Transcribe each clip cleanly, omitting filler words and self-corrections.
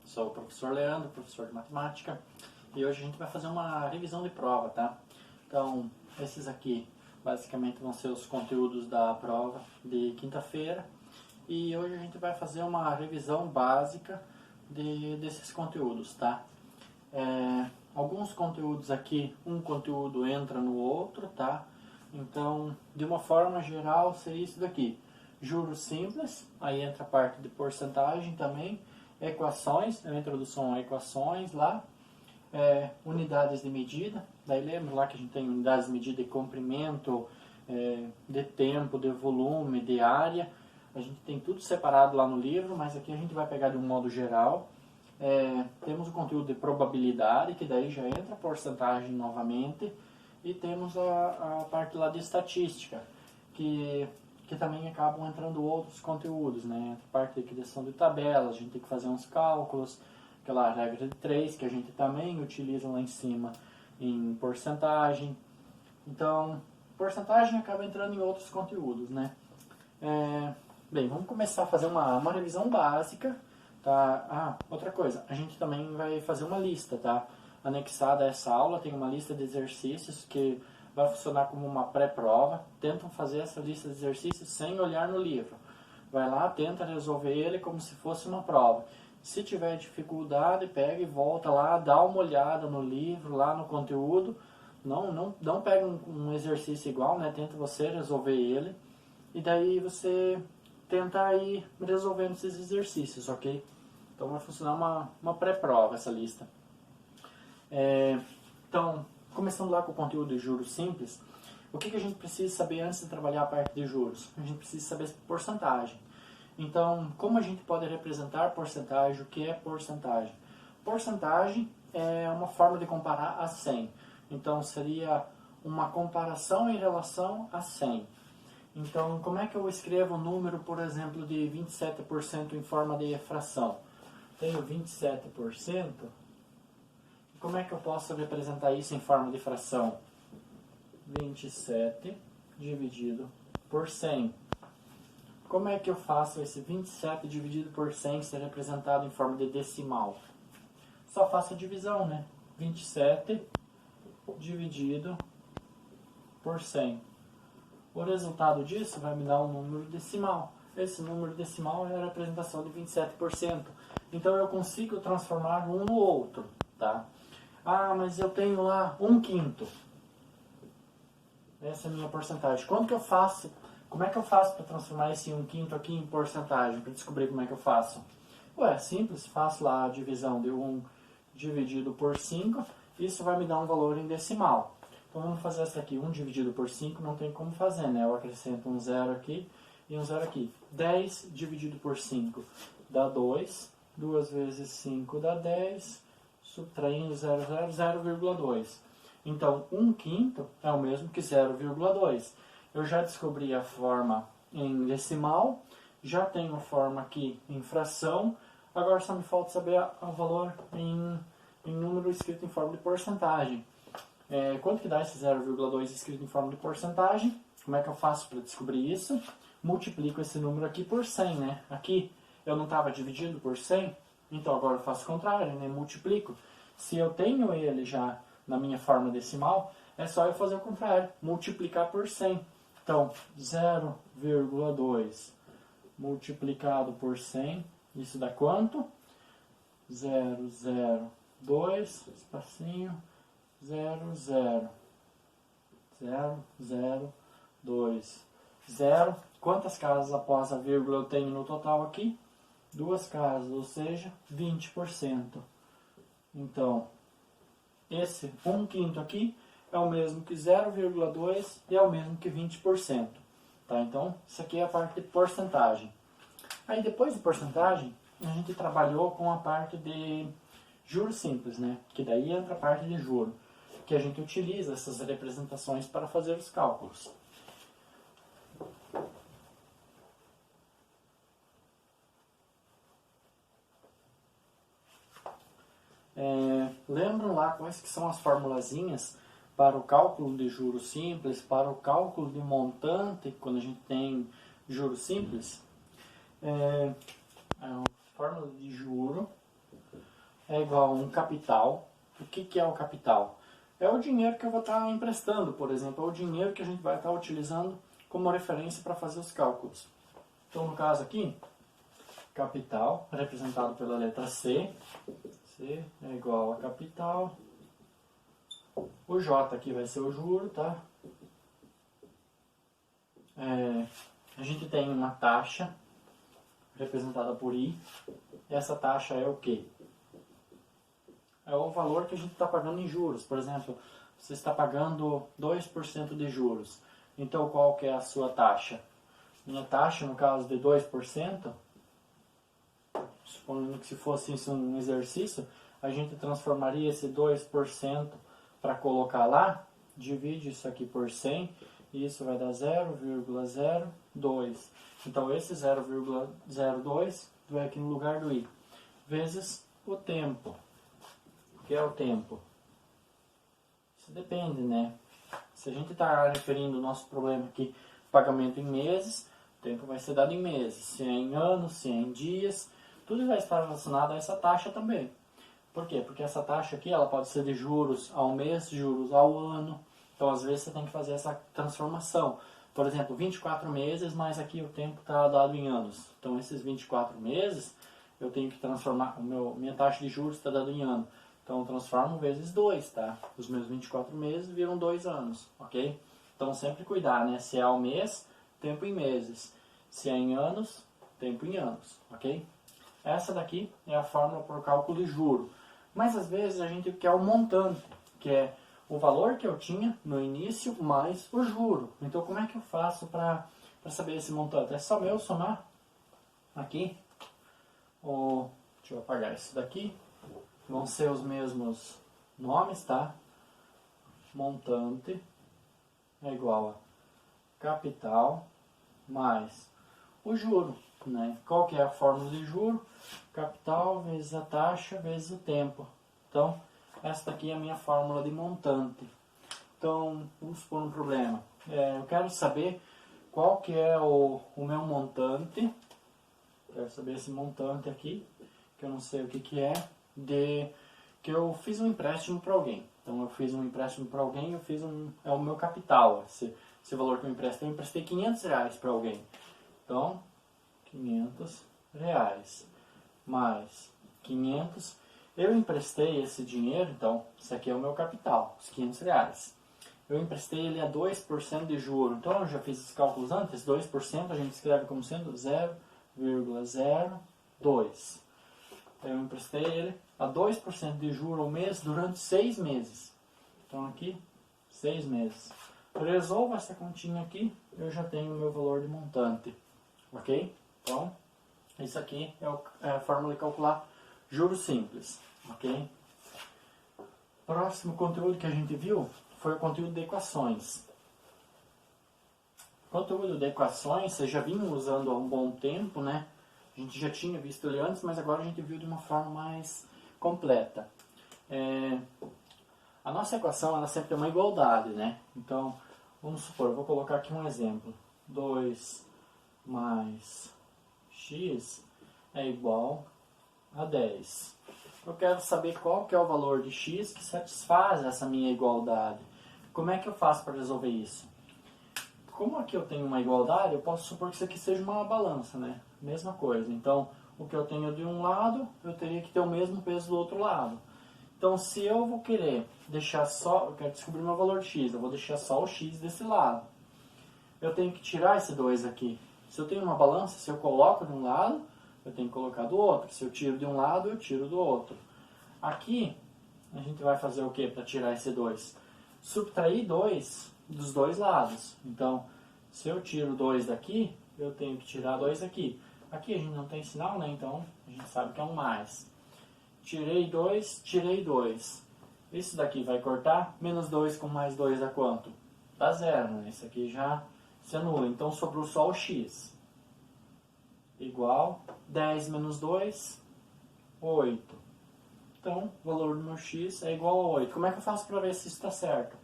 Sou o professor Leandro, professor de matemática, e hoje a gente vai fazer uma revisão de prova, tá? Então, esses aqui basicamente vão ser os conteúdos da prova de quinta-feira, e hoje a gente vai fazer uma revisão básica desses conteúdos, tá? Alguns conteúdos aqui, um conteúdo entra no outro, tá? Então, de uma forma geral, seria isso daqui. Juros simples, aí entra a parte de porcentagem também, equações, a introdução a equações lá, unidades de medida, daí lembra lá que a gente tem unidades de medida de comprimento, de tempo, de volume, de área, a gente tem tudo separado lá no livro, mas aqui a gente vai pegar de um modo geral. Temos o conteúdo de probabilidade, que daí já entra a porcentagem novamente, e temos a parte lá de estatística, que também acabam entrando outros conteúdos, né? A parte de criação de tabelas, a gente tem que fazer uns cálculos, aquela regra de 3 que a gente também utiliza lá em cima em porcentagem. Então, porcentagem acaba entrando em outros conteúdos, né? Bem, vamos começar a fazer uma revisão básica, tá? Outra coisa, a gente também vai fazer uma lista, tá? Anexada a essa aula tem uma lista de exercícios que vai funcionar como uma pré-prova. Tentam fazer essa lista de exercícios sem olhar no livro. Vai lá, tenta resolver ele como se fosse uma prova. Se tiver dificuldade, pega e volta lá, dá uma olhada no livro, lá no conteúdo. Não pega um exercício igual, né? Tenta você resolver ele. E daí você tenta ir resolvendo esses exercícios, ok? Então vai funcionar uma pré-prova essa lista. Então, começando lá com o conteúdo de juros simples, o que a gente precisa saber antes de trabalhar a parte de juros? A gente precisa saber porcentagem. Então, como a gente pode representar porcentagem? O que é porcentagem? Porcentagem é uma forma de comparar a 100. Então, seria uma comparação em relação a 100. Então, como é que eu escrevo o número, por exemplo, de 27% em forma de fração? Tenho 27%. Como é que eu posso representar isso em forma de fração? 27 dividido por 100. Como é que eu faço esse 27 dividido por 100 ser representado em forma de decimal? Só faço a divisão, né? 27 dividido por 100. O resultado disso vai me dar um número decimal. Esse número decimal é a representação de 27%. Então eu consigo transformar um no outro, tá? Mas eu tenho lá 1/5. Essa é a minha porcentagem. Como é que eu faço para transformar esse 1/5 aqui em porcentagem? Para descobrir como é que eu faço? Simples. Faço lá a divisão de 1 dividido por 5. Isso vai me dar um valor em decimal. Então vamos fazer essa aqui. 1 dividido por 5 não tem como fazer, né? Eu acrescento um 0 aqui e um 0 aqui. 10 dividido por 5 dá 2. 2 vezes 5 dá 10. Subtraindo 0,2. Então, 1/5 é o mesmo que 0,2. Eu já descobri a forma em decimal, já tenho a forma aqui em fração, agora só me falta saber o valor em número escrito em forma de porcentagem. Quanto que dá esse 0,2 escrito em forma de porcentagem? Como é que eu faço para descobrir isso? Multiplico esse número aqui por 100, né? Aqui eu não estava dividido por 100, então agora eu faço o contrário, né? Multiplico. Se eu tenho ele já na minha forma decimal, é só eu fazer o contrário, multiplicar por 100. Então, 0,2 multiplicado por 100, isso dá quanto? 0,02, espacinho, 0,02. 0. Quantas casas após a vírgula eu tenho no total aqui? 2 casas, ou seja, 20%. Então, esse 1/5 aqui é o mesmo que 0,2 e é o mesmo que 20%. Tá? Então, isso aqui é a parte de porcentagem. Aí, depois de porcentagem, a gente trabalhou com a parte de juros simples, né? Que daí entra a parte de juro, que a gente utiliza essas representações para fazer os cálculos. Lembram lá quais que são as formulazinhas para o cálculo de juros simples, para o cálculo de montante, quando a gente tem juros simples? A fórmula de juro é igual a um capital. O que é o capital? É o dinheiro que eu vou estar emprestando, por exemplo. É o dinheiro que a gente vai estar utilizando como referência para fazer os cálculos. Então, no caso aqui, capital, representado pela letra C. C é igual a capital. O J aqui vai ser o juro, tá? A gente tem uma taxa, representada por I. Essa taxa é o quê? É o valor que a gente está pagando em juros. Por exemplo, você está pagando 2% de juros. Então, qual que é a sua taxa? Minha taxa, no caso de 2%, supondo que se fosse isso um exercício, a gente transformaria esse 2% para colocar lá, divide isso aqui por 100, e isso vai dar 0,02. Então, esse 0,02 vai aqui no lugar do I, vezes o tempo. O que é o tempo? Isso depende, né? Se a gente está referindo o nosso problema aqui, pagamento em meses, o tempo vai ser dado em meses. Se é em anos, se é em dias, tudo vai estar relacionado a essa taxa também. Por quê? Porque essa taxa aqui ela pode ser de juros ao mês, juros ao ano. Então, às vezes, você tem que fazer essa transformação. Por exemplo, 24 meses, mas aqui o tempo está dado em anos. Então, esses 24 meses, eu tenho que transformar, minha taxa de juros está dada em ano. Então, eu transformo vezes 2, tá? Os meus 24 meses viram 2 anos, ok? Então, sempre cuidar, né? Se é ao mês, tempo em meses. Se é em anos, tempo em anos, ok? Essa daqui é a fórmula para o cálculo de juro. Mas, às vezes, a gente quer o montante, que é o valor que eu tinha no início mais o juro. Então, como é que eu faço para saber esse montante? É só eu somar aqui. Deixa eu apagar isso daqui. Vão ser os mesmos nomes, tá? Montante é igual a capital mais o juro, né? Qual que é a fórmula de juro? Capital vezes a taxa vezes o tempo. Então, esta aqui é a minha fórmula de montante. Então, vamos supor um problema. Eu quero saber qual que é o meu montante. Quero saber esse montante aqui, que eu não sei o que é, que eu fiz um empréstimo para alguém. Então, eu fiz um empréstimo para alguém, é o meu capital. Esse valor que eu emprestei 500 reais para alguém. Então, 500 reais mais 500. Eu emprestei esse dinheiro, então, isso aqui é o meu capital, os 500 reais. Eu emprestei ele a 2% de juro. Então, eu já fiz os cálculos antes. 2% a gente escreve como sendo 0,02. Eu emprestei ele a 2% de juro ao mês durante 6 meses. Então, aqui, 6 meses. Resolvo essa continha aqui, eu já tenho o meu valor de montante. Ok? Então, isso aqui é a fórmula de calcular juros simples. Ok? Próximo conteúdo que a gente viu foi o conteúdo de equações. O conteúdo de equações, vocês já vinham usando há um bom tempo, né? A gente já tinha visto ele antes, mas agora a gente viu de uma forma mais completa. A nossa equação, ela sempre tem uma igualdade, né? Então, vamos supor, eu vou colocar aqui um exemplo. 2 mais x é igual a 10. Eu quero saber qual que é o valor de x que satisfaz essa minha igualdade. Como é que eu faço para resolver isso? Como aqui eu tenho uma igualdade, eu posso supor que isso aqui seja uma balança, né? Mesma coisa. Então, o que eu tenho de um lado, eu teria que ter o mesmo peso do outro lado. Então, se eu vou querer deixar eu quero descobrir o meu valor de x, eu vou deixar só o x desse lado. Eu tenho que tirar esse 2 aqui. Se eu tenho uma balança, se eu coloco de um lado, eu tenho que colocar do outro. Se eu tiro de um lado, eu tiro do outro. Aqui, a gente vai fazer o que para tirar esse 2? Subtrair 2 dos dois lados. Então, se eu tiro 2 daqui, eu tenho que tirar 2 aqui. Aqui a gente não tem sinal, né? Então, a gente sabe que é um mais. Tirei 2, tirei 2. Isso daqui vai cortar. Menos 2 com mais 2 dá quanto? Dá 0, né? Isso aqui já se anula. Então, sobrou só o x. Igual 10 menos 2, 8. Então, o valor do meu x é igual a 8. Como é que eu faço para ver se isso está certo?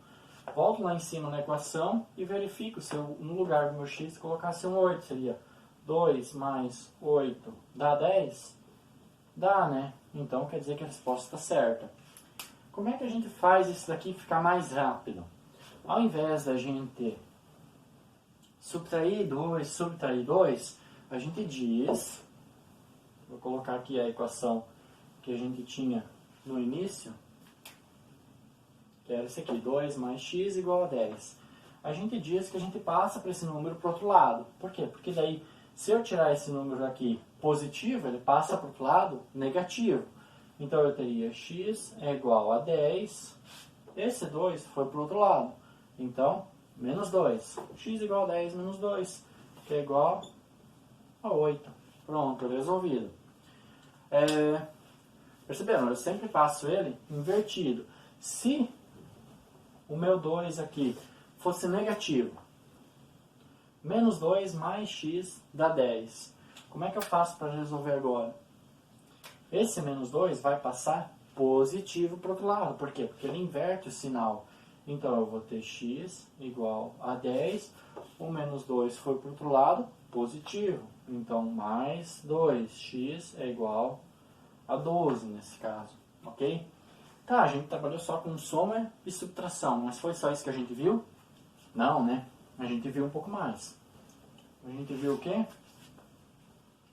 Volto lá em cima na equação e verifico se eu, no lugar do meu x, colocasse um 8. Seria 2 mais 8 dá 10? Dá, né? Então quer dizer que a resposta está certa. Como é que a gente faz isso daqui ficar mais rápido? Ao invés da gente subtrair 2, a gente diz, vou colocar aqui a equação que a gente tinha no início, que era esse aqui, 2 mais x igual a 10. A gente diz que a gente passa para esse número para o outro lado. Por quê? Porque daí, se eu tirar esse número aqui positivo, ele passa para o outro lado negativo. Então eu teria x é igual a 10, esse 2 foi para o outro lado. Então, menos 2. X igual a 10 menos 2, que é igual a 8. Pronto, resolvido. Perceberam? Eu sempre passo ele invertido. Se o meu 2 aqui fosse negativo, menos 2 mais x dá 10. Como é que eu faço para resolver agora? Esse menos 2 vai passar positivo para o outro lado. Por quê? Porque ele inverte o sinal. Então eu vou ter x igual a 10. O menos 2 foi para o outro lado, positivo. Então mais 2. X é igual a 12 nesse caso. Ok? Tá, a gente trabalhou só com soma e subtração. Mas foi só isso que a gente viu? Não, né? A gente viu um pouco mais. A gente viu o quê?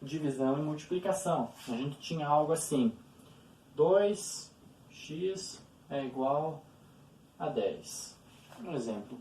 Divisão e multiplicação. A gente tinha algo assim. 2x é igual a 10. Um exemplo.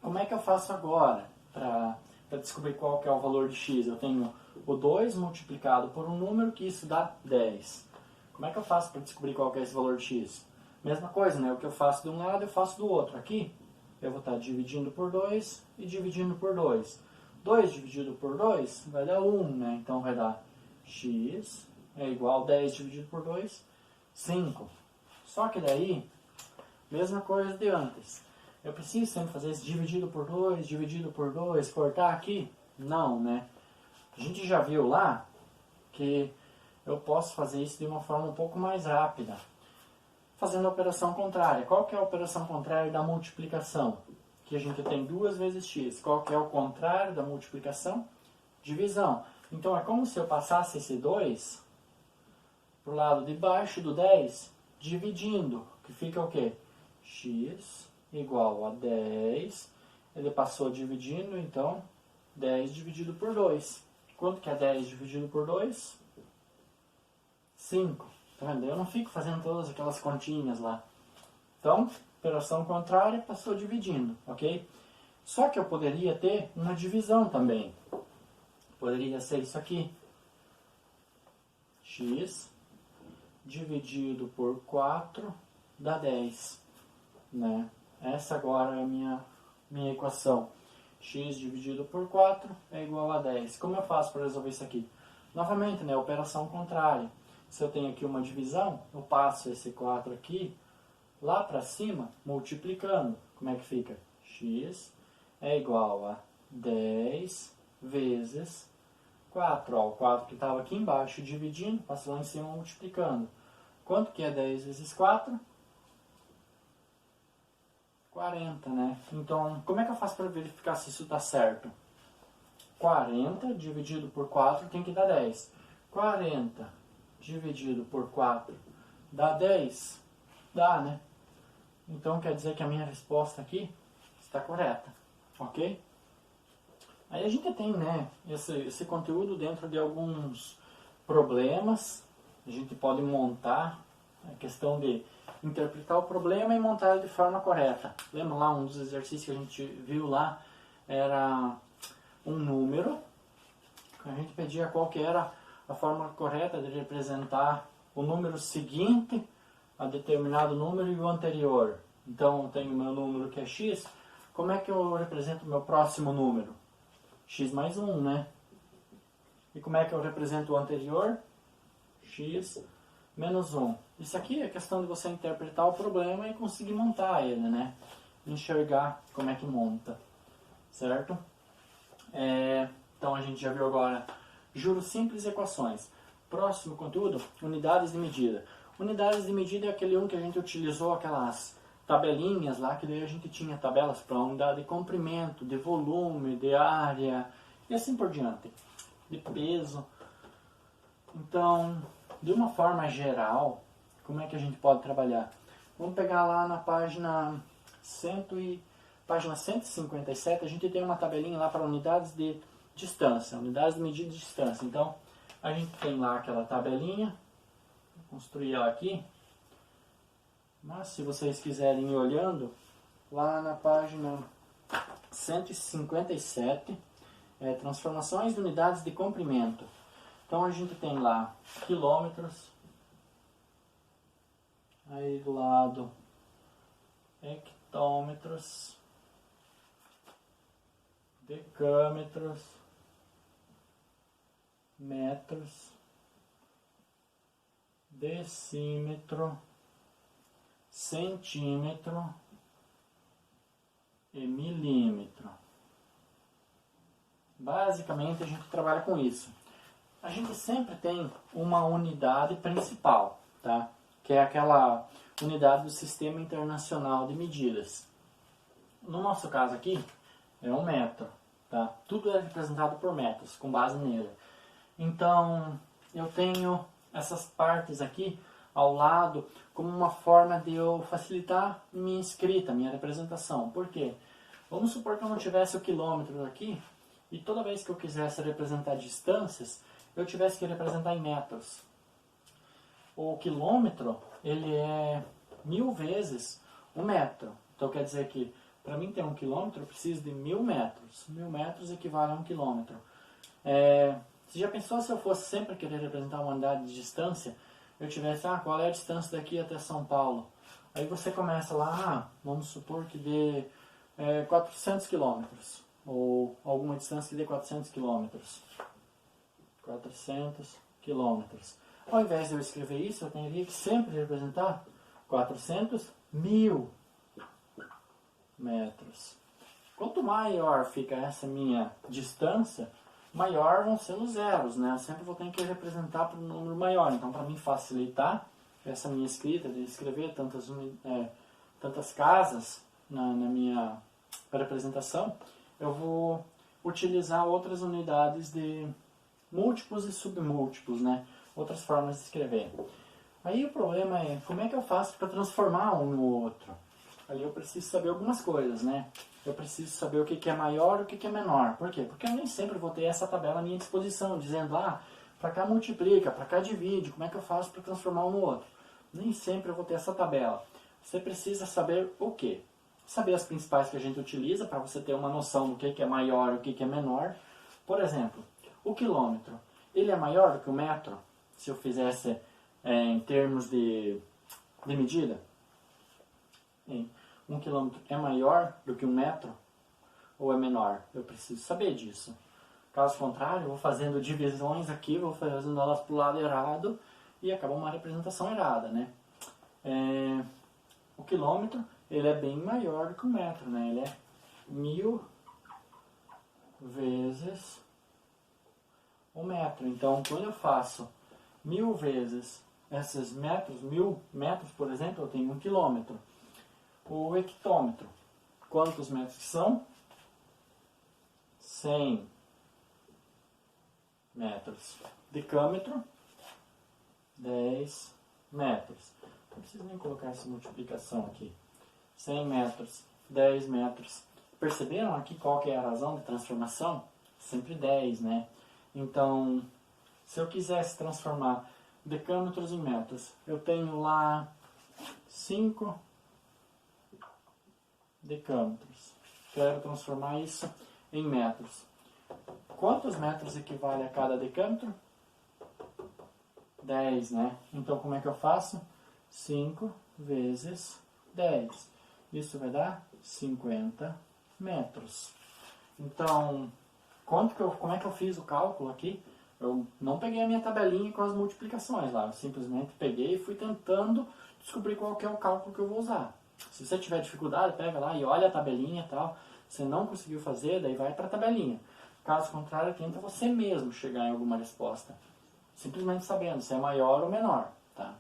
Como é que eu faço agora para descobrir qual que é o valor de x? Eu tenho o 2 multiplicado por um número que isso dá 10. Como é que eu faço para descobrir qual que é esse valor de x? Mesma coisa, né? O que eu faço de um lado eu faço do outro. Aqui eu vou estar dividindo por 2 e dividindo por 2. 2 dividido por 2 vai dar 1, né? Então vai dar x é igual a 10 dividido por 2, 5. Só que daí, mesma coisa de antes. Eu preciso sempre fazer esse dividido por 2, cortar aqui? Não, né? A gente já viu lá que eu posso fazer isso de uma forma um pouco mais rápida, fazendo a operação contrária. Qual que é a operação contrária da multiplicação? Que a gente tem 2 vezes x. Qual que é o contrário da multiplicação? Divisão. Então é como se eu passasse esse 2 para o lado de baixo do 10, dividindo, que fica o quê? X igual a 10. Ele passou dividindo, então 10 dividido por 2. Quanto que é 10 dividido por 2? 5. Tá vendo? Eu não fico fazendo todas aquelas continhas lá. Então, operação contrária, passou dividindo, ok? Só que eu poderia ter uma divisão também. Poderia ser isso aqui. X dividido por 4 dá 10. Né? Essa agora é a minha equação. X dividido por 4 é igual a 10. Como eu faço para resolver isso aqui? Novamente, né? Operação contrária. Se eu tenho aqui uma divisão, eu passo esse 4 aqui lá para cima, multiplicando. Como é que fica? X é igual a 10 vezes 4. Ó, o 4 que estava aqui embaixo dividindo, passou lá em cima multiplicando. Quanto que é 10 vezes 4? 40, né? Então, como é que eu faço para verificar se isso está certo? 40 dividido por 4 tem que dar 10. 40 dividido por 4 dá 10? Dá, né? Então quer dizer que a minha resposta aqui está correta, ok? Aí a gente tem, né, esse conteúdo dentro de alguns problemas. A gente pode montar a questão de interpretar o problema e montar ele de forma correta. Lembra lá, um dos exercícios que a gente viu lá era um número. A gente pedia qual que era a forma correta de representar o número seguinte a determinado número e o anterior. Então, eu tenho o meu número que é x. Como é que eu represento o meu próximo número? X mais 1, né? E como é que eu represento o anterior? X menos 1. Isso aqui é questão de você interpretar o problema e conseguir montar ele, né? Enxergar como é que monta. Certo? Então, a gente já viu agora juros simples e equações. Próximo conteúdo, unidades de medida. Unidades de medida é aquele que a gente utilizou aquelas tabelinhas lá, que daí a gente tinha tabelas para unidade de comprimento, de volume, de área, e assim por diante, de peso. Então, de uma forma geral, como é que a gente pode trabalhar? Vamos pegar lá na página 157, a gente tem uma tabelinha lá para unidades de distância, unidades de medida de distância. Então, a gente tem lá aquela tabelinha, vou construir ela aqui, mas se vocês quiserem ir olhando, lá na página 157, transformações de unidades de comprimento. Então a gente tem lá quilômetros, aí do lado hectômetros, decâmetros, metros, decímetro, centímetro e milímetro. Basicamente a gente trabalha com isso. A gente sempre tem uma unidade principal, tá? Que é aquela unidade do Sistema Internacional de Medidas. No nosso caso aqui, é um metro, tá? Tudo é representado por metros, com base nele. Então, eu tenho essas partes aqui ao lado como uma forma de eu facilitar minha escrita, minha representação. Por quê? Vamos supor que eu não tivesse o quilômetro aqui e toda vez que eu quisesse representar distâncias, eu tivesse que representar em metros. O quilômetro, ele é 1000 vezes um metro. Então quer dizer que para mim ter um quilômetro eu preciso de 1000 metros. 1000 metros equivale a um quilômetro. Você já pensou se eu fosse sempre querer representar uma unidade de distância? Eu tivesse, qual é a distância daqui até São Paulo? Aí você começa lá, vamos supor que dê 400 quilômetros. Ou alguma distância que dê 400 quilômetros. 400 quilômetros. Ao invés de eu escrever isso, eu teria que sempre representar 400.000 metros. Quanto maior fica essa minha distância, maior vão ser os zeros, né? Eu sempre vou ter que representar para um número maior. Então, para mim facilitar essa minha escrita, de escrever tantas casas na minha representação, eu vou utilizar outras unidades de múltiplos e submúltiplos, né? Outras formas de escrever. Aí o problema é, como é que eu faço para transformar um no outro? Aí eu preciso saber algumas coisas, né? Eu preciso saber o que é maior e o que é menor. Por quê? Porque eu nem sempre vou ter essa tabela à minha disposição, dizendo, para cá multiplica, para cá divide, como é que eu faço para transformar um no outro? Nem sempre eu vou ter essa tabela. Você precisa saber o quê? Saber as principais que a gente utiliza, para você ter uma noção do que é maior e o que é menor. Por exemplo, o quilômetro, ele é maior do que o metro? Se eu fizesse em termos de medida? Um quilômetro é maior do que um metro? Ou é menor? Eu preciso saber disso. Caso contrário, eu vou fazendo divisões aqui, vou fazendo elas para o lado errado e acaba uma representação errada, né? O quilômetro, ele é bem maior do que o metro, né? Ele é 1000 vezes o metro. Então, quando eu faço 1000 vezes esses metros, 1000 metros, por exemplo, eu tenho 1 quilômetro. O hectômetro, quantos metros são? 100 metros. Decâmetro, 10 metros. Não preciso nem colocar essa multiplicação aqui. 100 metros, 10 metros. Perceberam aqui qual que é a razão de transformação? Sempre 10, né? Então, se eu quisesse transformar decâmetros em metros, eu tenho lá 5 decâmetros. Quero transformar isso em metros. Quantos metros equivale a cada decâmetro? 10, né? Então, como é que eu faço? 5 vezes 10. Isso vai dar 50 metros. Então, como é que eu fiz o cálculo aqui? Eu não peguei a minha tabelinha com as multiplicações lá. Eu simplesmente peguei e fui tentando descobrir qual que é o cálculo que eu vou usar. Se você tiver dificuldade, pega lá e olha a tabelinha e tal. Se não conseguiu fazer, daí vai para a tabelinha. Caso contrário, tenta você mesmo chegar em alguma resposta. Simplesmente sabendo se é maior ou menor, tá?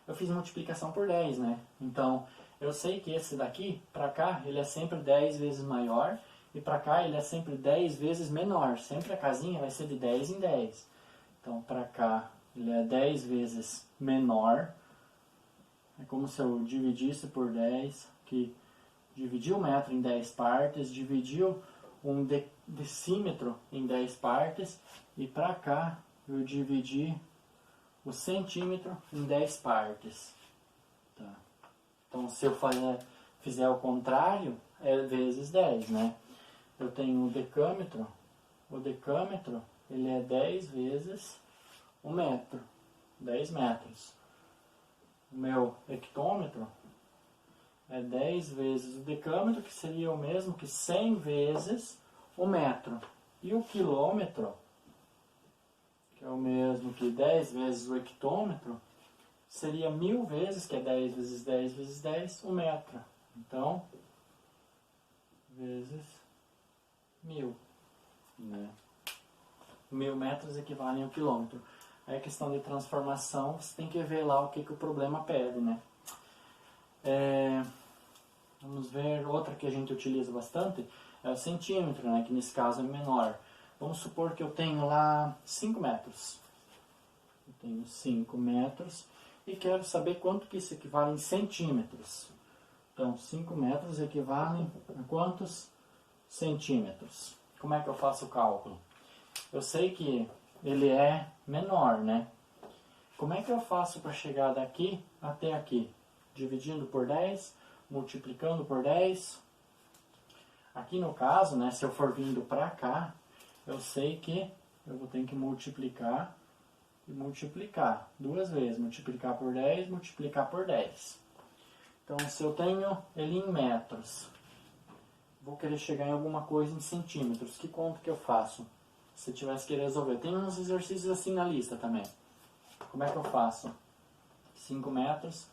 Eu fiz multiplicação por 10, né? Então, eu sei que esse daqui, para cá, ele é sempre 10 vezes maior. E para cá, ele é sempre 10 vezes menor. Sempre a casinha vai ser de 10 em 10. Então, para cá, ele é 10 vezes menor. É como se eu dividisse por 10, que dividiu o metro em 10 partes, dividiu um decímetro em 10 partes, e para cá eu dividi o centímetro em 10 partes. Tá. Então, se eu fizer o contrário, é vezes 10, né? Eu tenho o decâmetro ele é 10 vezes o metro, 10 metros. O meu hectômetro é 10 vezes o decâmetro, que seria o mesmo que 100 vezes o metro. E o quilômetro, que é o mesmo que 10 vezes o hectômetro, seria 1000 vezes, que é 10 vezes 10 vezes 10, o metro. Então, vezes 1000. Né? 1000 metros equivalem ao quilômetro. Aí a questão de transformação, você tem que ver lá o que o problema pede, né? Vamos ver, outra que a gente utiliza bastante é o centímetro, né? Que nesse caso é menor. Vamos supor que eu tenho lá 5 metros. Eu tenho 5 metros e quero saber quanto que isso equivale em centímetros. Então, 5 metros equivalem a quantos centímetros? Como é que eu faço o cálculo? Eu sei que ele é menor, né? Como é que eu faço para chegar daqui até aqui? Dividindo por 10, multiplicando por 10. Aqui no caso, né, se eu for vindo para cá, eu sei que eu vou ter que multiplicar e multiplicar duas vezes. Multiplicar por 10, multiplicar por 10. Então, se eu tenho ele em metros, vou querer chegar em alguma coisa em centímetros. Que conta que eu faço? Se tivesse que resolver. Tem uns exercícios assim na lista também. Como é que eu faço? 5 metros.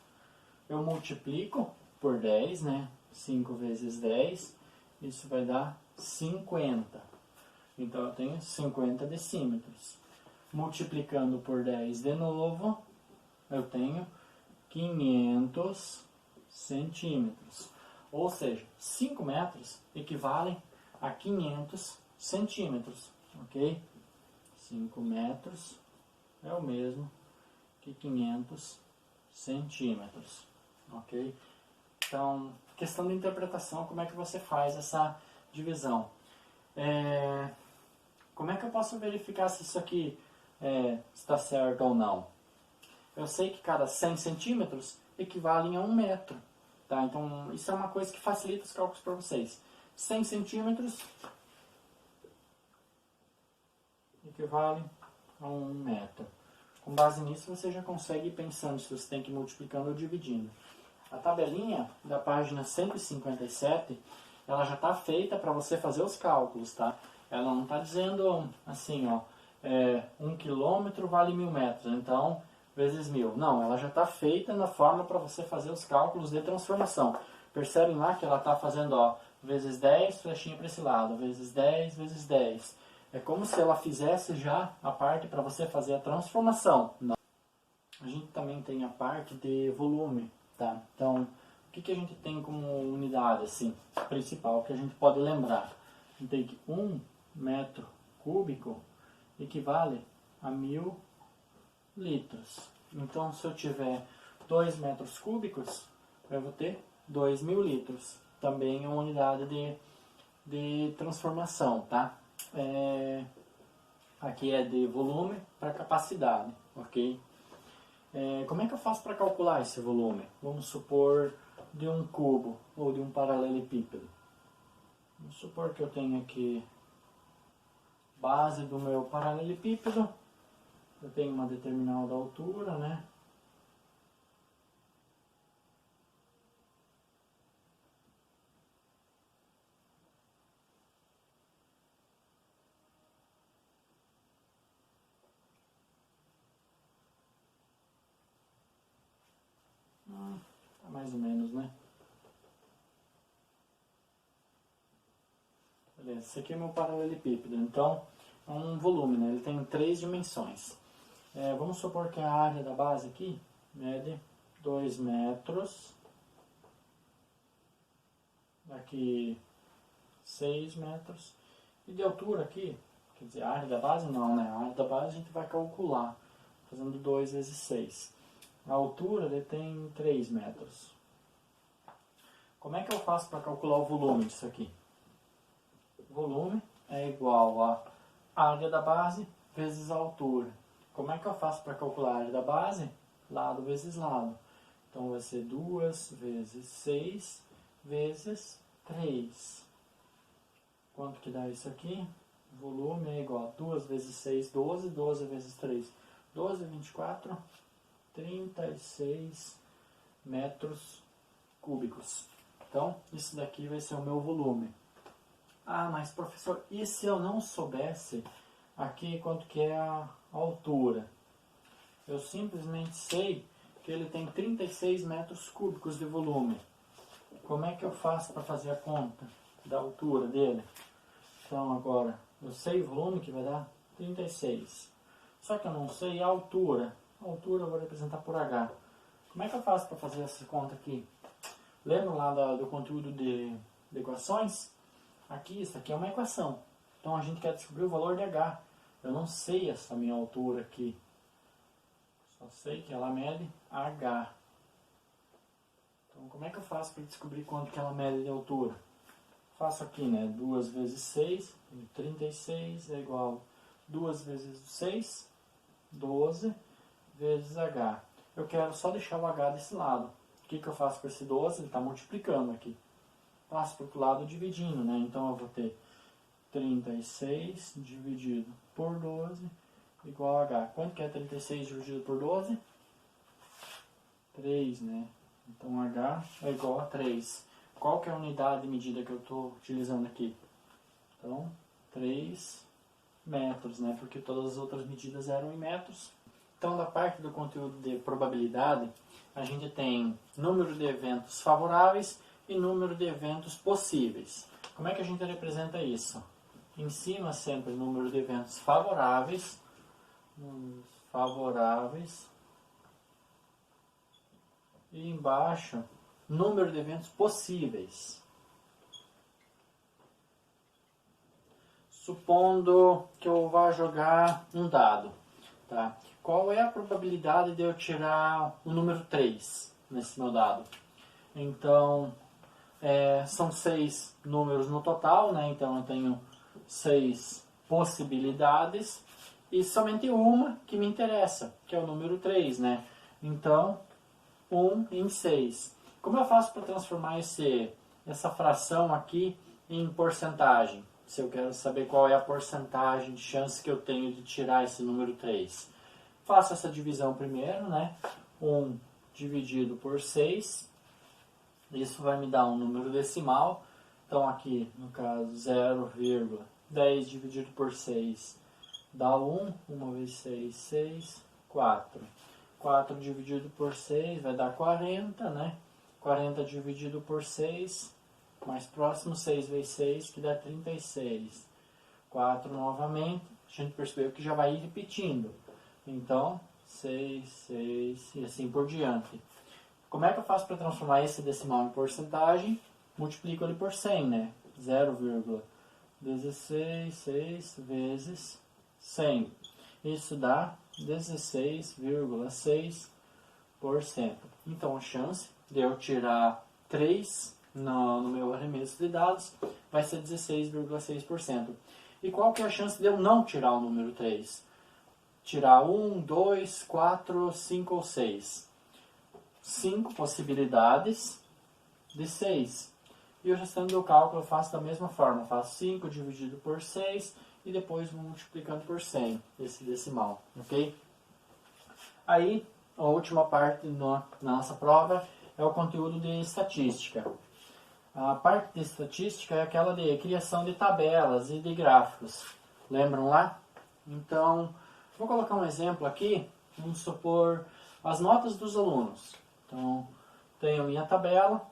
Eu multiplico por 10, né? 5 vezes 10. Isso vai dar 50. Então eu tenho 50 decímetros. Multiplicando por 10 de novo, eu tenho 500 centímetros. Ou seja, 5 metros equivalem a 500 centímetros. Ok? 5 metros é o mesmo que 500 centímetros. Ok? Então, questão de interpretação, como é que você faz essa divisão? Como é que eu posso verificar se isso aqui está certo ou não? Eu sei que cada 100 centímetros equivalem a 1 metro. Tá? Então, isso é uma coisa que facilita os cálculos para vocês. 100 centímetros equivale a 1 metro. Com base nisso, você já consegue ir pensando se você tem que ir multiplicando ou dividindo. A tabelinha da página 157, ela já está feita para você fazer os cálculos, tá? Ela não está dizendo assim, ó, 1 quilômetro vale 1000 metros, então, vezes 1000. Não, ela já está feita na forma para você fazer os cálculos de transformação. Percebem lá que ela está fazendo, ó, vezes 10, flechinha para esse lado, vezes 10, vezes 10. É como se ela fizesse já a parte para você fazer a transformação. Não. A gente também tem a parte de volume, tá? Então, o que a gente tem como unidade, assim, principal, que a gente pode lembrar? A gente tem que 1 metro cúbico equivale a 1000 litros. Então, se eu tiver 2 metros cúbicos, eu vou ter 2000 litros. Também é uma unidade de transformação, tá? Aqui é de volume para capacidade, ok? Como é que eu faço para calcular esse volume? Vamos supor de um cubo ou de um paralelepípedo. Vamos supor que eu tenho aqui base do meu paralelepípedo. Eu tenho uma determinada altura, né? Tá mais ou menos, né? Beleza, esse aqui é meu paralelepípedo. Então, é um volume, né? Ele tem 3 dimensões. Vamos supor que a área da base aqui mede 2 metros. Aqui 6 metros. E de altura aqui, quer dizer, a área da base não, né? A área da base a gente vai calcular. fazendo 2 vezes 6. A altura ele tem 3 metros. Como é que eu faço para calcular o volume disso aqui? O volume é igual a área da base vezes a altura. Como é que eu faço para calcular a área da base? Lado vezes lado. Então vai ser 2 vezes 6 vezes 3. Quanto que dá isso aqui? O volume é igual a 2 vezes 6, 12. 12 vezes 3, 12, 24, 36 metros cúbicos. Então, isso daqui vai ser o meu volume. Ah, mas professor, e se eu não soubesse aqui quanto que é a altura? Eu simplesmente sei que ele tem 36 metros cúbicos de volume. Como é que eu faço para fazer a conta da altura dele? Então agora, eu sei o volume que vai dar 36. Só que eu não sei a altura. A altura eu vou representar por H. Como é que eu faço para fazer essa conta aqui? Lembra lá do conteúdo de equações? Aqui, isso aqui é uma equação. Então a gente quer descobrir o valor de H. Eu não sei essa minha altura aqui. Só sei que ela mede H. Então como é que eu faço para descobrir quanto que ela mede de altura? Faço aqui, né? 2 vezes 6, 36 é igual a 2 vezes 6, 12 vezes H. Eu quero só deixar o H desse lado. O que eu faço com esse 12? Ele está multiplicando aqui. Passo para o outro lado dividindo, né? Então eu vou ter 36 dividido por 12 igual a H. Quanto que é 36 dividido por 12? 3, né? Então H é igual a 3. Qual que é a unidade de medida que eu estou utilizando aqui? Então, 3 metros, né? Porque todas as outras medidas eram em metros. Então, da parte do conteúdo de probabilidade, a gente tem número de eventos favoráveis e número de eventos possíveis. Como é que a gente representa isso? Em cima, sempre, número de eventos favoráveis. E embaixo, número de eventos possíveis. Supondo que eu vá jogar um dado, tá? Qual é a probabilidade de eu tirar o número 3 nesse meu dado? Então, são 6 números no total, né? Então eu tenho 6 possibilidades e somente uma que me interessa, que é o número 3, né? Então, 1 em 6. Como eu faço para transformar essa fração aqui em porcentagem? Se eu quero saber qual é a porcentagem de chance que eu tenho de tirar esse número 3. Faço essa divisão primeiro, né? 1 dividido por 6. Isso vai me dar um número decimal. Então aqui, no caso, 0,10 dividido por 6 dá 1. 1 vezes 6, 6, 4. 4 dividido por 6 vai dar 40, né? 40 dividido por 6, mais próximo, 6 vezes 6, que dá 36. 4 novamente, a gente percebeu que já vai ir repetindo. Então, 6, 6 e assim por diante. Como é que eu faço para transformar esse decimal em porcentagem? Multiplico ele por 100, né? 0,16 vezes 100. Isso dá 16,6%. Então a chance de eu tirar 3 no meu arremesso de dados vai ser 16,6%. E qual que é a chance de eu não tirar o número 3? Tirar 1, 2, 4, 5 ou 6. 5 possibilidades de 6. E o restante do cálculo eu faço da mesma forma. Eu faço 5 dividido por 6 e depois multiplicando por 100, esse decimal, ok? Aí, a última parte na nossa prova é o conteúdo de estatística. A parte de estatística é aquela de criação de tabelas e de gráficos. Lembram lá? Então, vou colocar um exemplo aqui. Vamos supor as notas dos alunos. Então, tenho a minha tabela.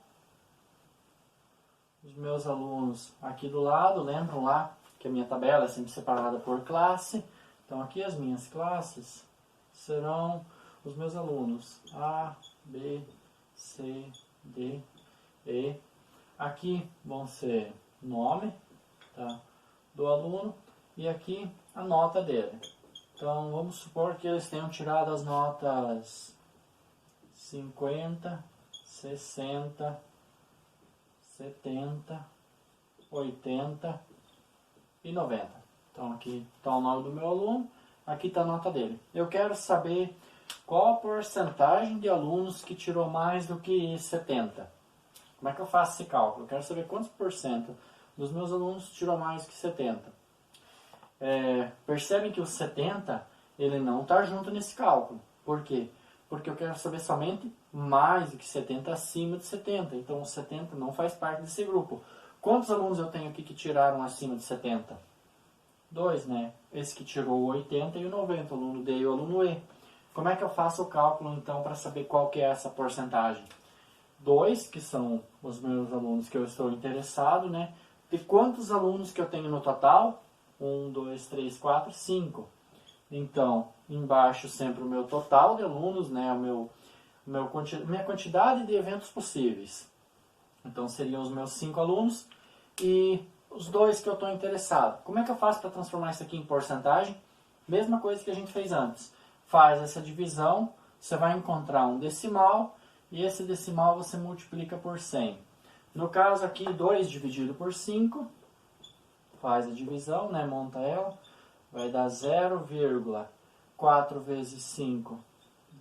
Os meus alunos aqui do lado, lembram lá que a minha tabela é sempre separada por classe. Então aqui as minhas classes serão os meus alunos A, B, C, D, E. Aqui vão ser nome, tá, do aluno e aqui a nota dele. Então, vamos supor que eles tenham tirado as notas 50, 60, 70, 80 e 90. Então, aqui está o nome do meu aluno, aqui está a nota dele. Eu quero saber qual a porcentagem de alunos que tirou mais do que 70. Como é que eu faço esse cálculo? Eu quero saber quantos por cento dos meus alunos tirou mais que 70. Percebem que o 70 ele não está junto nesse cálculo. Por quê? Porque eu quero saber somente mais do que 70 acima de 70. Então o 70 não faz parte desse grupo. Quantos alunos eu tenho aqui que tiraram acima de 70? 2, né? Esse que tirou o 80 e o 90, o aluno D e o aluno E. Como é que eu faço o cálculo então para saber qual que é essa porcentagem? 2, que são os meus alunos que eu estou interessado, né? De quantos alunos que eu tenho no total? 1, 2, 3, 4, 5. Então, embaixo sempre o meu total de alunos, né? Minha quantidade de eventos possíveis. Então, seriam os meus 5 alunos e os 2 que eu estou interessado. Como é que eu faço para transformar isso aqui em porcentagem? Mesma coisa que a gente fez antes. Faz essa divisão, você vai encontrar um decimal e esse decimal você multiplica por 100. No caso aqui, 2 dividido por 5, faz a divisão, né? Monta ela, vai dar 0,4 vezes 5,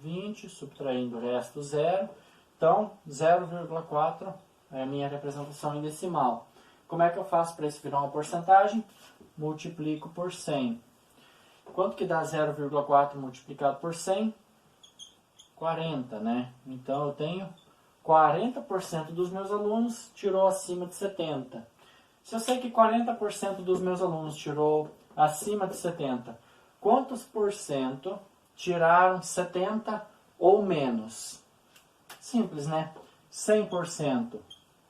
20, subtraindo o resto 0. Então, 0,4 é a minha representação em decimal. Como é que eu faço para isso virar uma porcentagem? Multiplico por 100. Quanto que dá 0,4 multiplicado por 100? 40, né? Então eu tenho 40% dos meus alunos tirou acima de 70. Se eu sei que 40% dos meus alunos tirou acima de 70, quantos por cento tiraram 70 ou menos? Simples, né? 100%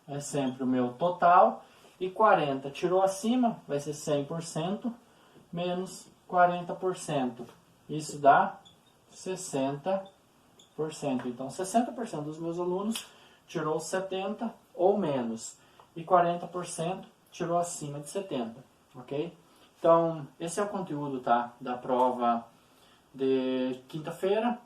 é sempre o meu total e 40 tirou acima, vai ser 100% menos 40%. Isso dá 60%. Então, 60% dos meus alunos tirou 70 ou menos e 40% tirou acima de 70, ok? Então, esse é o conteúdo, tá, da prova de quinta-feira.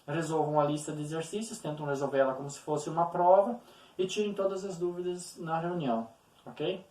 Resolvam a lista de exercícios, tentam resolver ela como se fosse uma prova e tirem todas as dúvidas na reunião, ok?